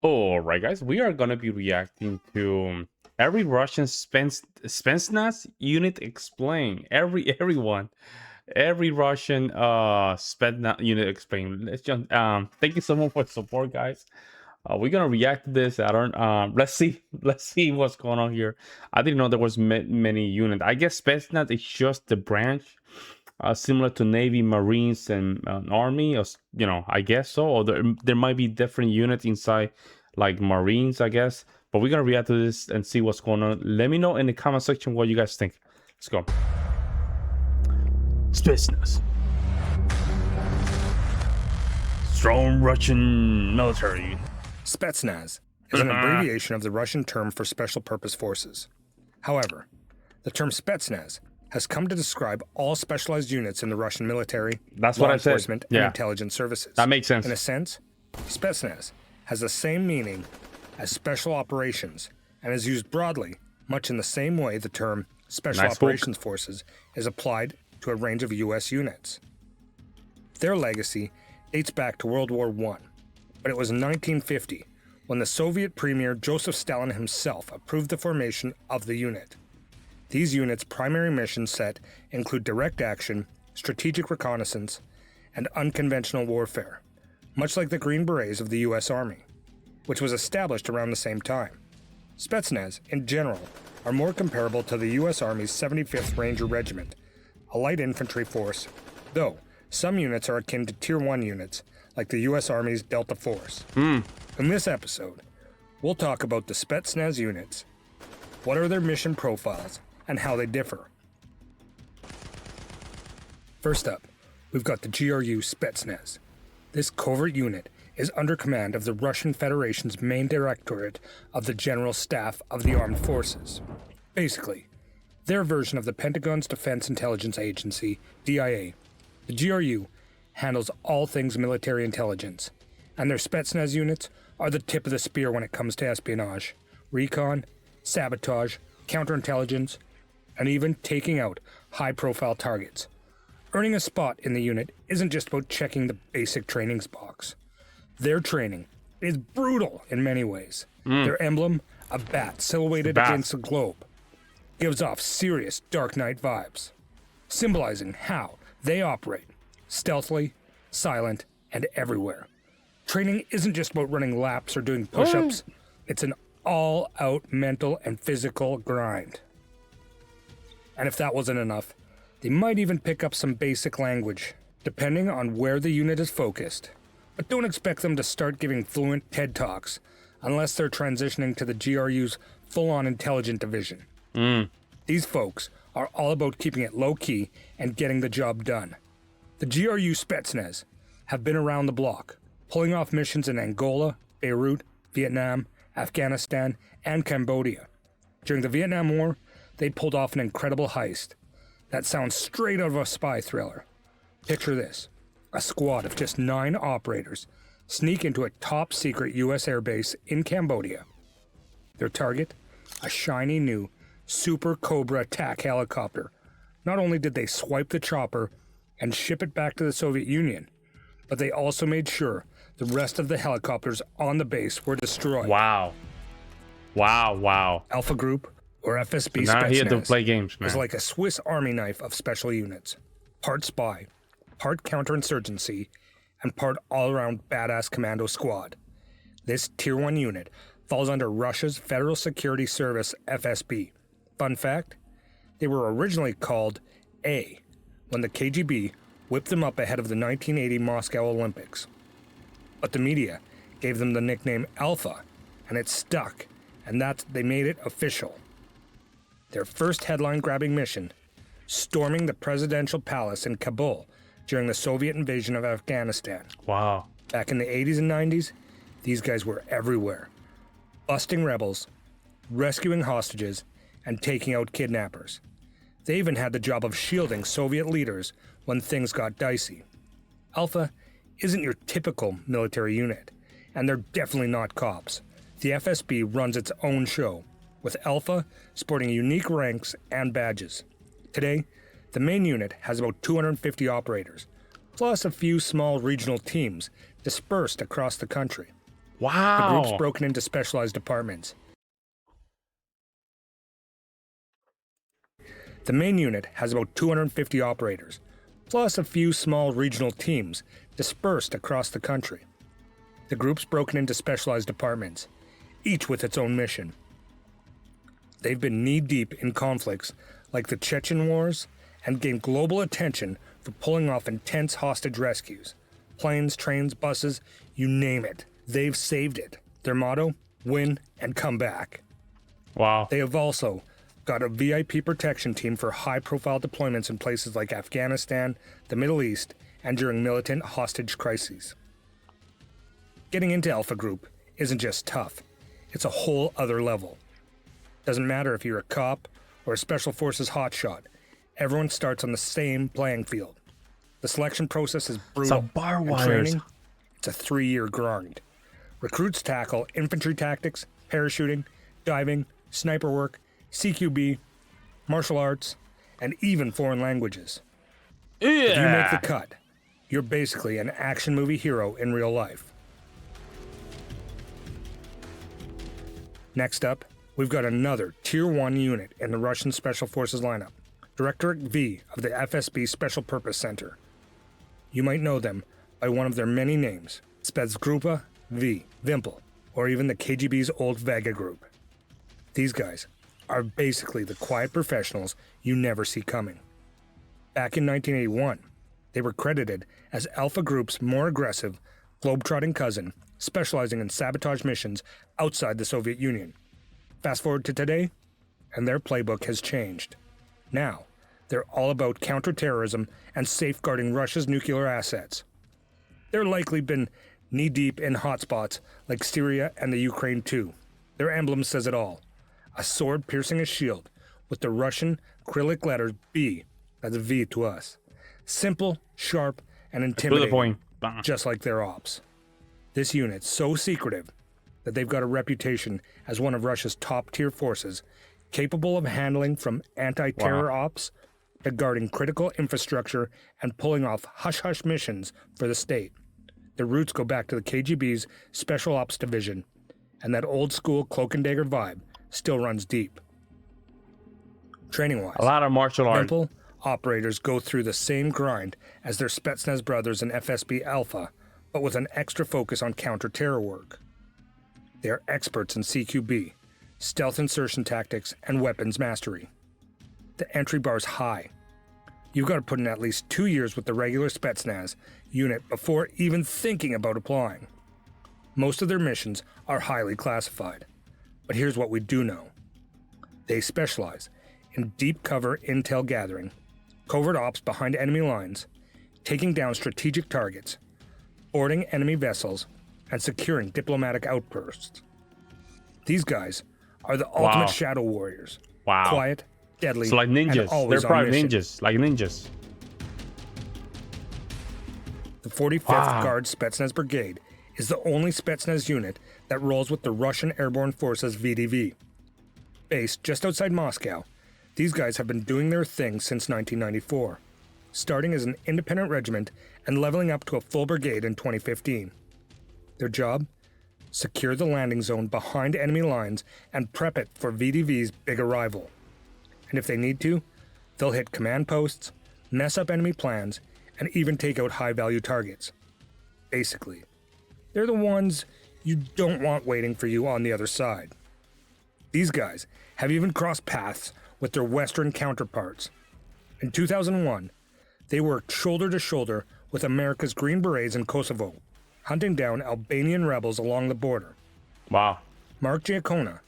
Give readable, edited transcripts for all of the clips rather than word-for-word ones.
All right, guys, we are gonna be reacting to Every Russian Spetsnaz Unit Explained. Every Russian Spetsnaz Unit Explained. Let's jump. Thank you so much for the support, guys. We're gonna react to this. I don't. Let's see what's going on here. I didn't know there was many units. I guess Spetsnaz is just the branch. Similar to Navy, Marines, and Army, or, you know, I guess so. Or there might be different units inside, like Marines, I guess. But we're gonna react to this and see what's going on. Let me know in the comment section what you guys think. Let's go. Spetsnaz, strong Russian military. Spetsnaz is an abbreviation of the Russian term for special purpose forces. However, the term Spetsnaz has come to describe all specialized units in the Russian military, That's law what I said. enforcement, and intelligence services. That makes sense. In a sense, Spetsnaz has the same meaning as special operations and is used broadly, much in the same way the term Special Operations Forces is applied to a range of U.S. units. Their legacy dates back to World War I, but it was in 1950 when the Soviet Premier Joseph Stalin himself approved the formation of the unit. These units' primary mission set include direct action, strategic reconnaissance, and unconventional warfare, much like the Green Berets of the U.S. Army, which was established around the same time. Spetsnaz, in general, are more comparable to the U.S. Army's 75th Ranger Regiment, a light infantry force, though some units are akin to Tier 1 units, like the U.S. Army's Delta Force. In this episode, we'll talk about the Spetsnaz units, what are their mission profiles, and how they differ. First up, we've got the GRU Spetsnaz. This covert unit is under command of the Russian Federation's main directorate of the General Staff of the Armed Forces. Basically, their version of the Pentagon's Defense Intelligence Agency, DIA. The GRU handles all things military intelligence, and their Spetsnaz units are the tip of the spear when it comes to espionage, recon, sabotage, counterintelligence, and even taking out high-profile targets. Earning a spot in the unit isn't just about checking the basic trainings box. Their training is brutal in many ways. Their emblem, a bat silhouetted against a globe, gives off serious Dark Knight vibes, symbolizing how they operate, stealthily, silent, and everywhere. Training isn't just about running laps or doing push-ups. It's an all-out mental and physical grind. And if that wasn't enough, they might even pick up some basic language, depending on where the unit is focused. But don't expect them to start giving fluent TED Talks unless they're transitioning to the GRU's full-on intelligent division. These folks are all about keeping it low-key and getting the job done. The GRU Spetsnaz have been around the block, pulling off missions in Angola, Beirut, Vietnam, Afghanistan, and Cambodia. During the Vietnam War, they pulled off an incredible heist that sounds straight out of a spy thriller. Picture this. A squad of just 9 operators sneak into a top-secret U.S. airbase in Cambodia. Their target? A shiny new Super Cobra attack helicopter. Not only did they swipe the chopper and ship it back to the Soviet Union, but they also made sure the rest of the helicopters on the base were destroyed. Wow. Alpha Group, or FSB Now he had to Spetsnaz, play games, man. is like a Swiss Army knife of special units. Part spy, part counterinsurgency, and part all-around badass commando squad. This Tier 1 unit falls under Russia's Federal Security Service, FSB. Fun fact, they were originally called A when the KGB whipped them up ahead of the 1980 Moscow Olympics. But the media gave them the nickname Alpha, and it stuck, and they made it official. Their first headline-grabbing mission, storming the presidential palace in Kabul during the Soviet invasion of Afghanistan. Wow. Back in the 80s and 90s, these guys were everywhere, busting rebels, rescuing hostages, and taking out kidnappers. They even had the job of shielding Soviet leaders when things got dicey. Alpha isn't your typical military unit, and they're definitely not cops. The FSB runs its own show, with Alpha sporting unique ranks and badges. Today, the main unit has about 250 operators, plus a few small regional teams dispersed across the country. The group's Wow. broken into specialized departments. The main unit has about 250 operators, plus a few small regional teams dispersed across the country. The group's broken into specialized departments, each with its own mission. They've been knee-deep in conflicts like the Chechen Wars and gained global attention for pulling off intense hostage rescues. Planes, trains, buses, you name it. They've saved it. Their motto, win and come back. Wow. They have also got a VIP protection team for high-profile deployments in places like Afghanistan, the Middle East, and during militant hostage crises. Getting into Alpha Group isn't just tough, it's a whole other level. Doesn't matter if you're a cop or a special forces hotshot, everyone starts on the same playing field. The selection process is brutal. Some bar and wires. training, it's a 3-year grind. Recruits tackle infantry tactics, parachuting, diving, sniper work, CQB, martial arts, and even foreign languages. If you make the cut, you're basically an action movie hero in real life. Next up, we've got another Tier 1 unit in the Russian Special Forces lineup, Directorate V of the FSB Special Purpose Center. You might know them by one of their many names, Spetsgrupa V, Vympel, or even the KGB's old Vega group. These guys are basically the quiet professionals you never see coming. Back in 1981, they were credited as Alpha Group's more aggressive, globe-trotting cousin, specializing in sabotage missions outside the Soviet Union. Fast forward to today, and their playbook has changed. Now, they're all about counterterrorism and safeguarding Russia's nuclear assets. They're likely been knee-deep in hotspots like Syria and the Ukraine too. Their emblem says it all. A sword piercing a shield with the Russian Cyrillic letters B, that's a V to us. Simple, sharp, and intimidating, point. just like their ops. This unit's so secretive that they've got a reputation as one of Russia's top-tier forces, capable of handling from anti-terror ops to guarding critical infrastructure and pulling off hush-hush missions for the state. Their roots go back to the KGB's Special Ops Division, and that old-school cloak and dagger vibe still runs deep. Training-wise, A lot of martial arts. Vympel operators go through the same grind as their Spetsnaz brothers in FSB Alpha, but with an extra focus on counter-terror work. They are experts in CQB, stealth insertion tactics, and weapons mastery. The entry bar is high. You've got to put in at least 2 years with the regular Spetsnaz unit before even thinking about applying. Most of their missions are highly classified, but here's what we do know. They specialize in deep cover intel gathering, covert ops behind enemy lines, taking down strategic targets, boarding enemy vessels, and securing diplomatic outposts. These guys are the ultimate shadow warriors. Wow. Quiet, deadly, So like and ninjas. always They're on probably mission. ninjas. Like ninjas. The 45th Guards Spetsnaz Brigade is the only Spetsnaz unit that rolls with the Russian Airborne Forces VDV. Based just outside Moscow, these guys have been doing their thing since 1994, starting as an independent regiment and leveling up to a full brigade in 2015. Their job? Secure the landing zone behind enemy lines and prep it for VDV's big arrival. And if they need to, they'll hit command posts, mess up enemy plans, and even take out high-value targets. Basically, they're the ones you don't want waiting for you on the other side. These guys have even crossed paths with their Western counterparts. In 2001, they worked shoulder to shoulder with America's Green Berets in Kosovo, hunting down Albanian rebels along the border. Wow. Mark Giacona,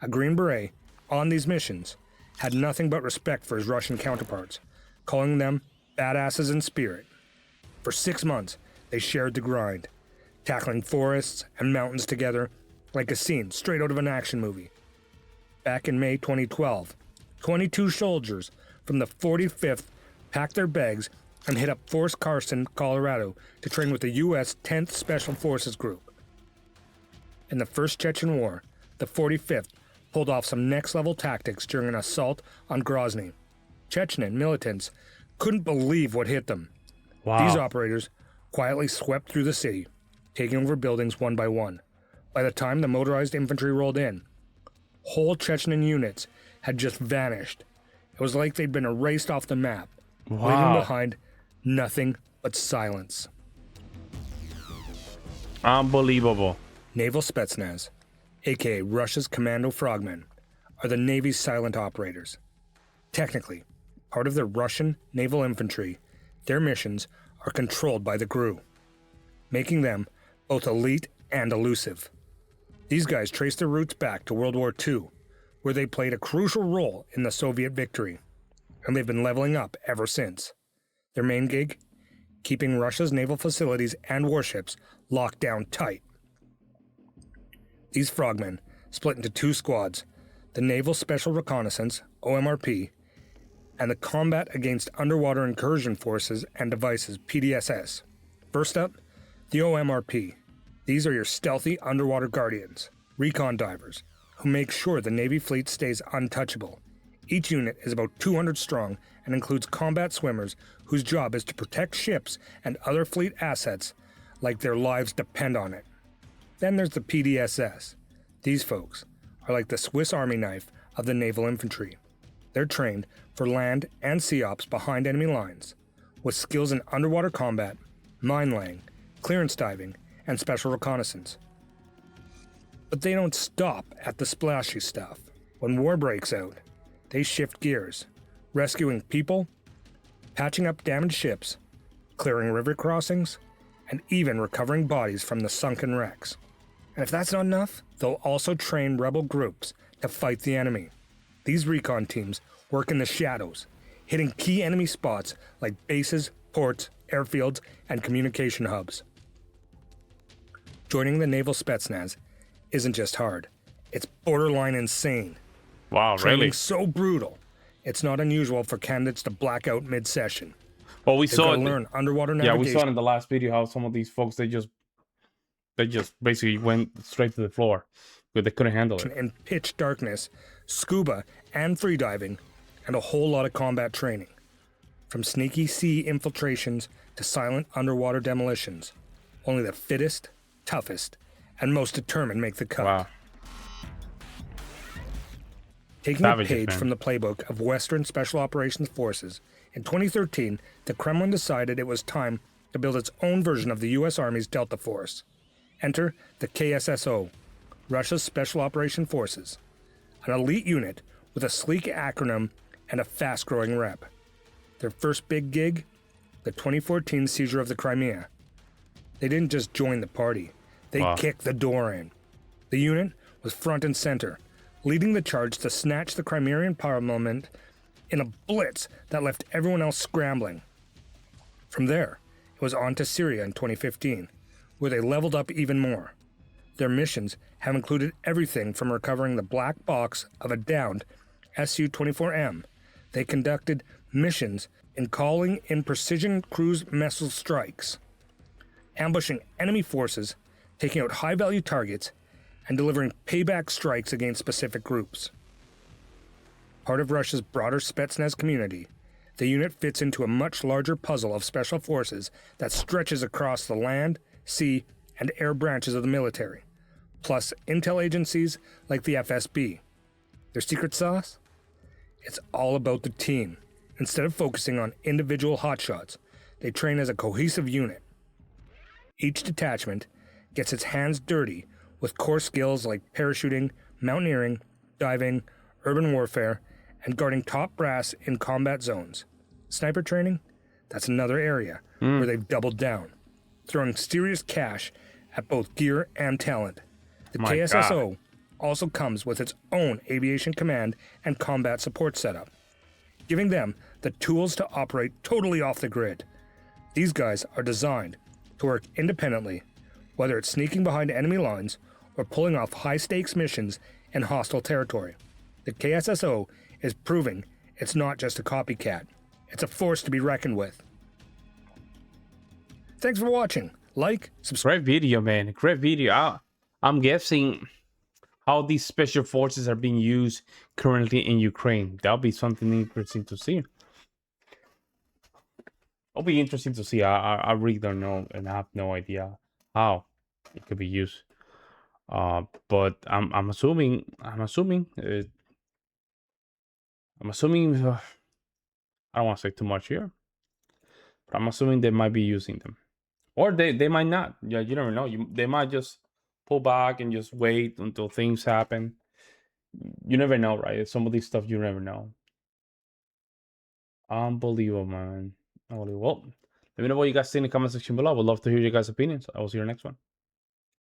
a Green Beret, on these missions, had nothing but respect for his Russian counterparts, calling them badasses in spirit. For 6 months, they shared the grind, tackling forests and mountains together like a scene straight out of an action movie. Back in May 2012, 22 soldiers from the 45th packed their bags and hit up Fort Carson, Colorado to train with the U.S. 10th Special Forces Group. In the First Chechen War, the 45th pulled off some next-level tactics during an assault on Grozny. Chechen militants couldn't believe what hit them. Wow. These operators quietly swept through the city, taking over buildings one by one, By the time the motorized infantry rolled in, whole Chechen units had just vanished. It was like they'd been erased off the map, leaving behind nothing but silence. Unbelievable. Naval Spetsnaz, aka Russia's commando frogmen, are the Navy's silent operators. Technically, part of the Russian naval infantry, their missions are controlled by the GRU, making them both elite and elusive. These guys trace their roots back to World War II, where they played a crucial role in the Soviet victory, and they've been leveling up ever since. Their main gig? Keeping Russia's naval facilities and warships locked down tight. These frogmen split into two squads, the Naval Special Reconnaissance, OMRP, and the Combat Against Underwater Incursion Forces and Devices, PDSS. First up, the OMRP. These are your stealthy underwater guardians, recon divers, who make sure the Navy fleet stays untouchable. Each unit is about 200 strong and includes combat swimmers whose job is to protect ships and other fleet assets like their lives depend on it. Then there's the PDSS. These folks are like the Swiss Army knife of the naval infantry. They're trained for land and sea ops behind enemy lines, with skills in underwater combat, mine laying, clearance diving, and special reconnaissance. But they don't stop at the splashy stuff. When war breaks out, they shift gears, rescuing people, patching up damaged ships, clearing river crossings, and even recovering bodies from the sunken wrecks. And if that's not enough, they'll also train rebel groups to fight the enemy. These recon teams work in the shadows, hitting key enemy spots like bases, ports, airfields, and communication hubs. Joining the Naval Spetsnaz isn't just hard, it's borderline insane. Wow, Training's really? so brutal, it's not unusual for candidates to black out mid-session. Well, we They've saw got to it. learn underwater Yeah, navigation. we saw it in the last video how some of these folks they just basically went straight to the floor because they couldn't handle it. In pitch darkness, scuba and freediving, and a whole lot of combat training. From sneaky sea infiltrations to silent underwater demolitions, only the fittest, toughest, and most determined make the cut. Wow. Taking Savages, a page man. from the playbook of Western Special Operations Forces, in 2013, the Kremlin decided it was time to build its own version of the U.S. Army's Delta Force. Enter the KSSO, Russia's Special Operation Forces, an elite unit with a sleek acronym and a fast-growing rep. Their first big gig? The 2014 seizure of the Crimea. They didn't just join the party, they kicked the door in. The unit was front and center, leading the charge to snatch the Crimean Parliament in a blitz that left everyone else scrambling. From there, it was on to Syria in 2015, where they leveled up even more. Their missions have included everything from recovering the black box of a downed Su-24M. They conducted missions in calling in precision cruise missile strikes, ambushing enemy forces, taking out high-value targets, and delivering payback strikes against specific groups. Part of Russia's broader Spetsnaz community, the unit fits into a much larger puzzle of special forces that stretches across the land, sea, and air branches of the military, plus intel agencies like the FSB. Their secret sauce? It's all about the team. Instead of focusing on individual hotshots, they train as a cohesive unit. Each detachment gets its hands dirty with core skills like parachuting, mountaineering, diving, urban warfare, and guarding top brass in combat zones. Sniper training? That's another area where they've doubled down, throwing serious cash at both gear and talent. The KSSO also comes with its own aviation command and combat support setup, giving them the tools to operate totally off the grid. These guys are designed to work independently, whether it's sneaking behind enemy lines or pulling off high-stakes missions in hostile territory. The KSSO is proving it's not just a copycat. It's a force to be reckoned with. Thanks for watching. Like, subscribe. Great video, man. Great video. I'm guessing how these special forces are being used currently in Ukraine. That'll be something interesting to see. It'll be interesting to see. I really don't know, and I have no idea how it could be used. But I'm assuming I don't want to say too much here, but I'm assuming they might be using them, or they might not. Yeah, you never know. They might just pull back and just wait until things happen. You never know, right? Some of this stuff you never know. Unbelievable, man. Unbelievable. Well, let me know what you guys think in the comment section below. I would love to hear your guys' opinions. I will see you in the next one.